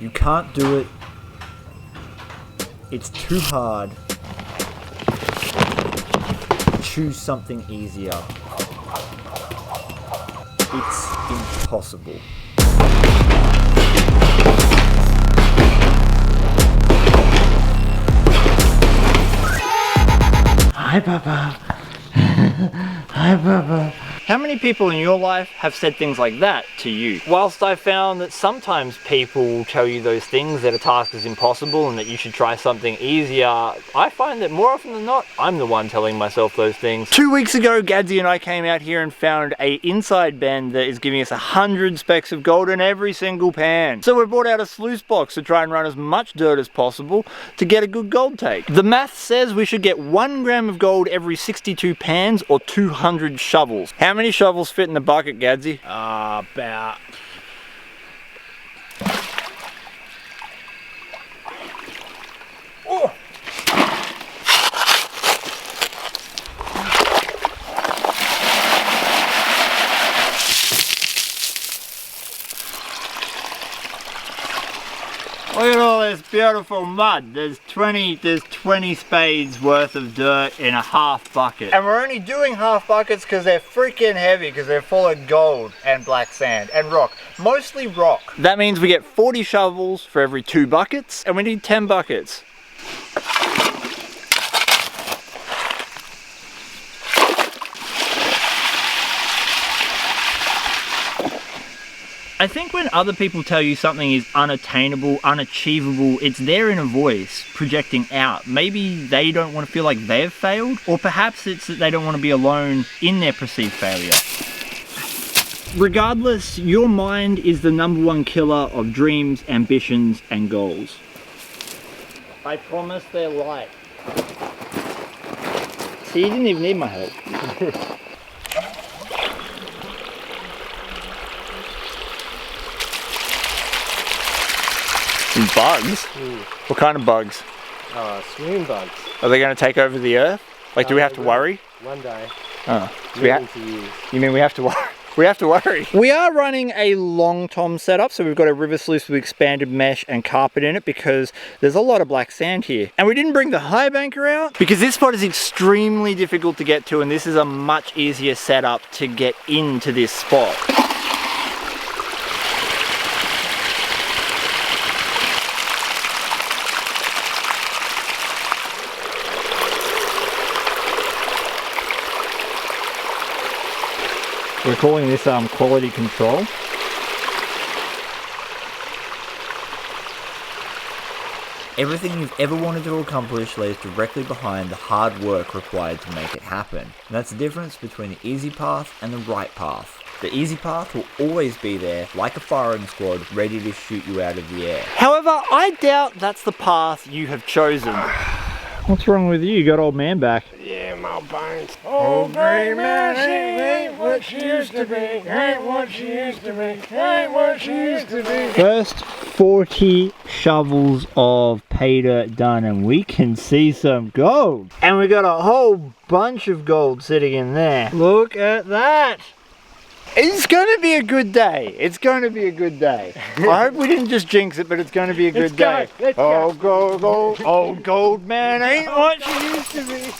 You can't do it. It's too hard. Choose something easier. It's impossible. Hi, Papa. Hi, Papa. How many people in your life have said things like that to you? Whilst I found that sometimes people tell you those things, that a task is impossible and that you should try something easier, I find that more often than not, I'm the one telling myself those things. 2 weeks ago, Gadsy and I came out here and found a inside bend that is giving us 100 specks of gold in every single pan. So we brought out a sluice box to try and run as much dirt as possible to get a good gold take. The math says we should get 1 gram of gold every 62 pans or 200 shovels. How many shovels fit in the bucket, Gadsy? About... Oh. Look at all this beautiful mud. There's 20 spades worth of dirt in a half bucket. And we're only doing half buckets because they're freaking heavy, because they're full of gold and black sand and rock. Mostly rock. That means we get 40 shovels for every 2 buckets, and we need 10 buckets. I think when other people tell you something is unattainable, unachievable, it's their inner voice projecting out. Maybe they don't want to feel like they've failed, or perhaps it's that they don't want to be alone in their perceived failure. Regardless, your mind is the #1 killer of dreams, ambitions, and goals. I promise they're light. See, you didn't even need my help. Bugs? What kind of bugs? Swimming bugs. Are they going to take over the earth? Like, do we have to worry? One day. Oh. So years. You mean we have to worry? We have to worry. We are running a long tom setup, so we've got a river sluice with expanded mesh and carpet in it because there's a lot of black sand here. And we didn't bring the high banker out because this spot is extremely difficult to get to, and this is a much easier setup to get into this spot. We're calling this quality control. Everything you've ever wanted to accomplish lays directly behind the hard work required to make it happen. And that's the difference between the easy path and the right path. The easy path will always be there, like a firing squad, ready to shoot you out of the air. However, I doubt that's the path you have chosen. What's wrong with you? You got old man back. Yeah, my bones. Old gray man, she ain't what she used to be. Ain't what she used to be. Ain't what she used to be. First 40 shovels of pay dirt done, and we can see some gold. And we got a whole bunch of gold sitting in there. Look at that. It's going to be a good day. It's going to be a good day. I hope we didn't just jinx it, but it's going to be a good day. Let's go. Gold, gold, old gold man ain't what she used to be.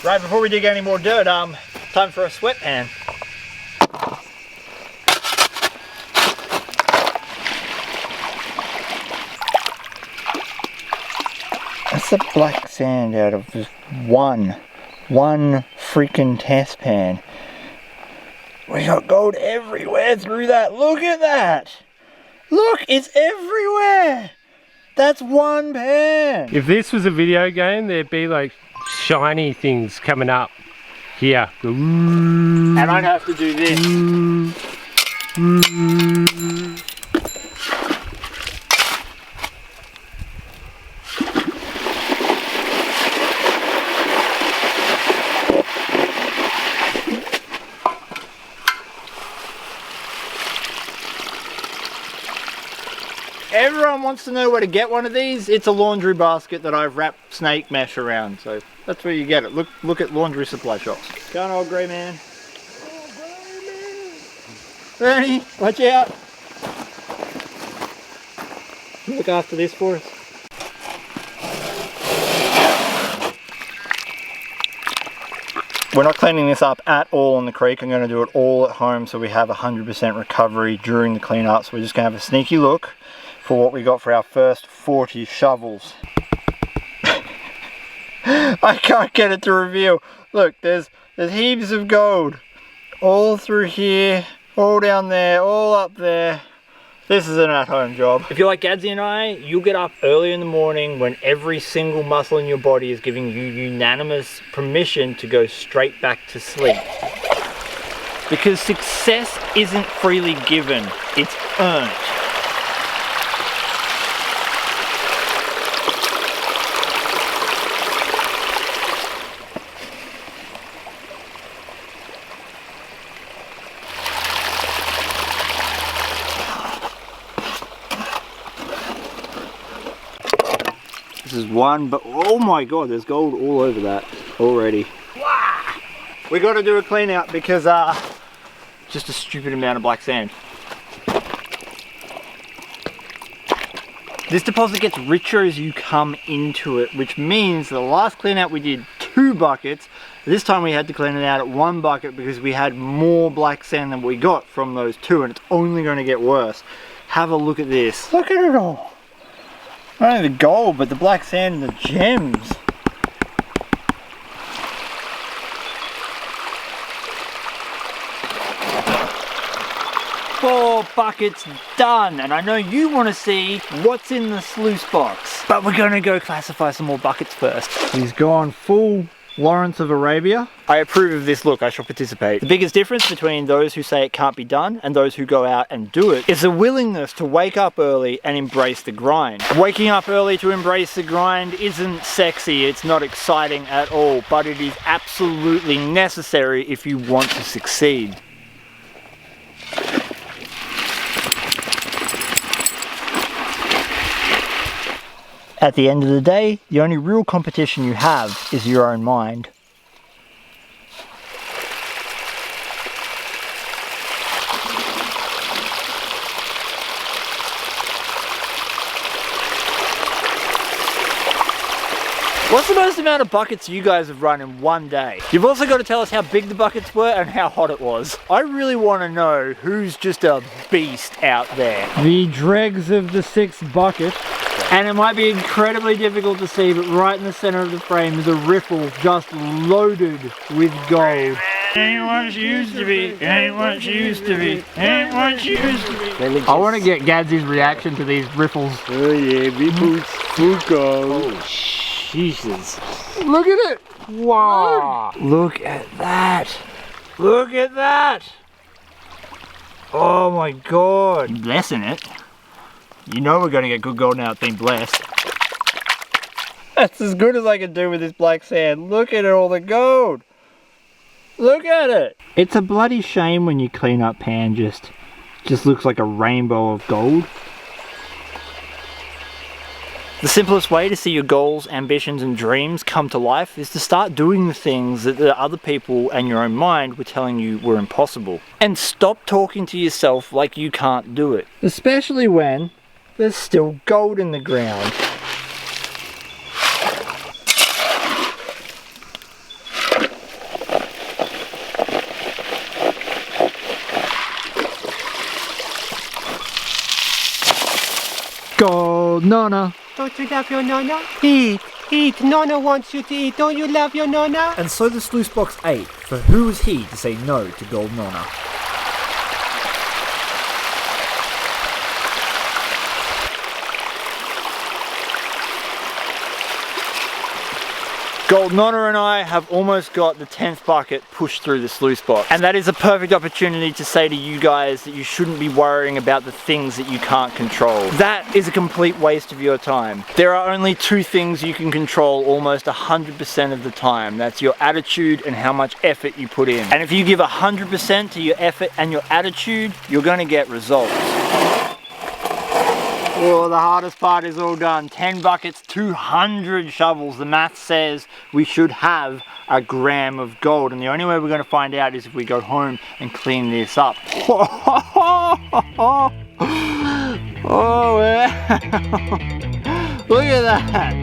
Right, before we dig any more dirt, time for a sweat pan. That's the black sand out of just one freaking test pan. We got gold everywhere through that. Look at that. Look, it's everywhere. That's one pan. If this was a video game, there'd be like shiny things coming up here. And I'd have to do this. Everyone wants to know where to get one of these. It's a laundry basket that I've wrapped snake mesh around, so that's where you get it. Look at laundry supply shops. Go on, old grey man. Bernie, watch out. look after this for us? We're not cleaning this up at all on the creek. I'm going to do it all at home so we have 100% recovery during the cleanup. So we're just going to have a sneaky look for what we got for our first 40 shovels. I can't get it to reveal. Look, there's heaps of gold all through here, all down there, all up there. This is an at-home job. If you're like Gadsy and I, you'll get up early in the morning when every single muscle in your body is giving you unanimous permission to go straight back to sleep. Because success isn't freely given, it's earned. This is one, but oh my god, there's gold all over that already. Wow. We got to do a clean out because just a stupid amount of black sand. This deposit gets richer as you come into it, which means the last clean out we did 2 buckets. This time we had to clean it out at 1 bucket because we had more black sand than we got from those 2, and it's only going to get worse. Have a look at this. Look at it all. Not only the gold, but the black sand and the gems. 4 buckets done, and I know you want to see what's in the sluice box. But we're going to go classify some more buckets first. He's gone full Lawrence of Arabia. I approve of this look, I shall participate. The biggest difference between those who say it can't be done and those who go out and do it is the willingness to wake up early and embrace the grind. Waking up early to embrace the grind isn't sexy, it's not exciting at all, but it is absolutely necessary if you want to succeed. At the end of the day, the only real competition you have is your own mind. What's the most amount of buckets you guys have run in one day? You've also got to tell us how big the buckets were and how hot it was. I really want to know who's just a beast out there. The dregs of the 6th bucket. And it might be incredibly difficult to see, but right in the center of the frame is a riffle just loaded with gold. Ain't what she used to be, ain't what she used to be, ain't what she used to be. I want to get Gadsy's reaction to these riffles. Oh yeah, big boots, full gold. Oh Jesus. Look at it! Wow! Look at that! Look at that! Oh my god. I'm blessing it. You know we're going to get good gold now it's been blessed. That's as good as I can do with this black sand. Look at all the gold. Look at it. It's a bloody shame when you clean up pan just looks like a rainbow of gold. The simplest way to see your goals, ambitions and dreams come to life is to start doing the things that the other people and your own mind were telling you were impossible. And stop talking to yourself like you can't do it. Especially when there's still gold in the ground. Gold, Nona. Don't you love your Nona? Eat, eat. Nona wants you to eat. Don't you love your Nona? And so the sluice box ate, for who was he to say no to Gold Nona? Gold Nona and I have almost got the 10th bucket pushed through the sluice box. And that is a perfect opportunity to say to you guys that you shouldn't be worrying about the things that you can't control. That is a complete waste of your time. There are only 2 things you can control almost 100% of the time. That's your attitude and how much effort you put in. And if you give 100% to your effort and your attitude, you're going to get results. Oh, the hardest part is all done. 10 buckets, 200 shovels. The math says we should have a gram of gold. And the only way we're going to find out is if we go home and clean this up. Oh wow! Look at that!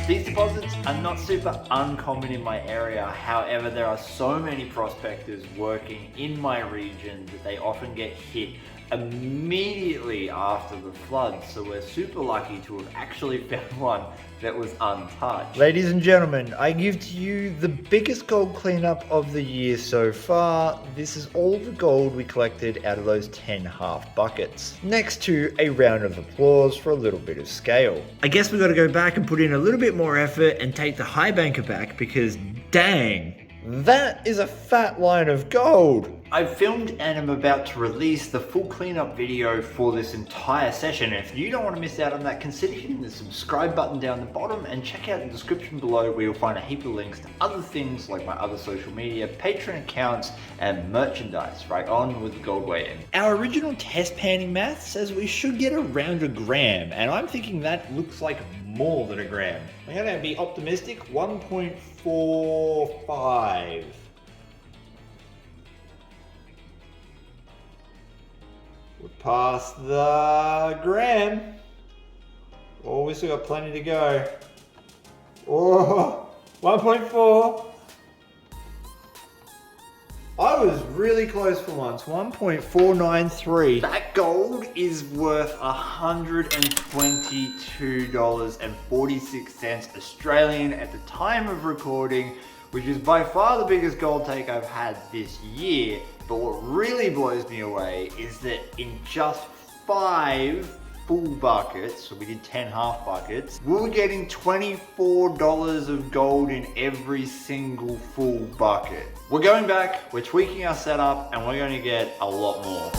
These deposits are not super uncommon in my area. However, there are so many prospectors working in my region that they often get hit immediately after the flood. So we're super lucky to have actually found one that was untouched. Ladies and gentlemen, I give to you the biggest gold cleanup of the year so far. This is all the gold we collected out of those 10 half buckets. Next to a round of applause for a little bit of scale. I guess we got to go back and put in a little bit more effort and take the high banker back because dang, that is a fat line of gold. I've filmed and I'm about to release the full cleanup video for this entire session. If you don't want to miss out on that, consider hitting the subscribe button down the bottom and check out the description below where you'll find a heap of links to other things like my other social media, Patreon accounts, and merchandise. Right on with the gold weighing. Our original test panning math says we should get around a gram, and I'm thinking that looks like more than a gram. I'm gonna be optimistic, 1.45. We're past the gram. Oh, we still got plenty to go. Oh, 1.4. I was really close for once, 1.493. That gold is worth $122.46 Australian at the time of recording, which is by far the biggest gold take I've had this year. But what really blows me away is that in just 5 full buckets, so we did 10 half buckets, we were getting $24 of gold in every single full bucket. We're going back, we're tweaking our setup, and we're going to get a lot more.